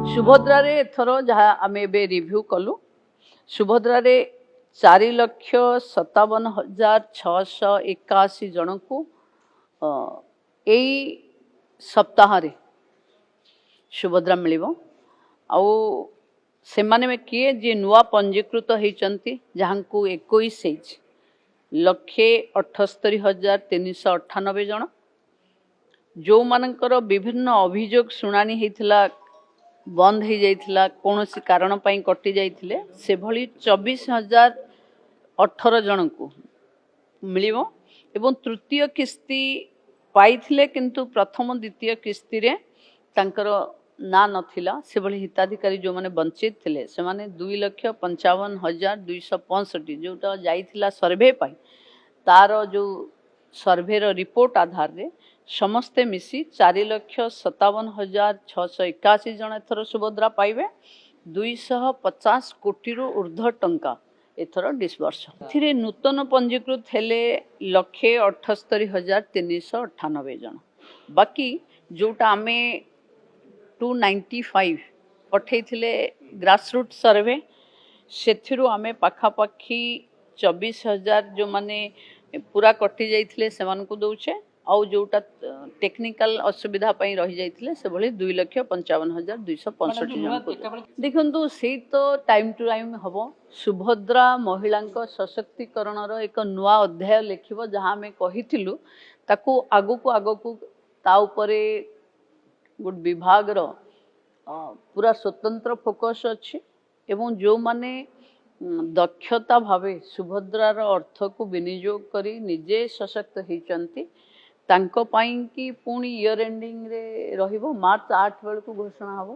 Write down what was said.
सुभद्रा रे एथर जहाँ आम ए रिव्यू कलु सुभद्रा रे 4,57,681 जन को यही सप्ताह रे सुभद्रा मिलिबो आउ से माने में किए जे नुआ पंजीकृत होती जहाँ को 21,78,398 जन जो मानकर विभिन्न अभियोग शुणानी होता बंद हो जाइथिला कौन सी कारण पाई कटि जाइथिले से भली 24,018 जन को मिलिबो एवं तृतीय किस्ती पाइथिले किंतु प्रथम द्वितीय किस्ती रे तांकर ना नथिला से भली हिताधिकारी जो माने वंचित थिले से माने 2,55,265 जोटा जाइथिला सर्वे पाई तार जो सर्वे रो रिपोर्ट आधार रे समस्ते मिसी 4,57,681 जन एथर सुभद्रा पाइबे 250 कोटी रु ऊर्ध्व टंका एथर डिस्बर्स थिरे नूतन पंजीकृत हेले 1,78,398 जन बाकी जोटा आमे 295 पठेइथिले ग्रासरूट सर्वे सेथिरु आमे पाखापाखी 24,000 जो माने पूरा कटि जाइथिले सेमान को दउछे आउ जोटा टेक्निकल असुविधा पई रही जाइथिले से भली 2,55,265 जन को देखंतु से तो टाइम टू टाइम हबो सुभद्रा महिला सशक्तिकरण रो एक नुआ अध्याय लिखिबो जहां में कहिथिलु ताकू आगु को ता उपरे गुड विभाग रो पूरा स्वतंत्र फोकस अच्छी एवं जो माने दक्षता भावे सुभद्रार अर्थ को विनियोग करी निजे सशक्त होती तांको पाई कि पुणी इयर एंडिंग रे रहिबो मार्च 8 बेल को घोषणा हबो।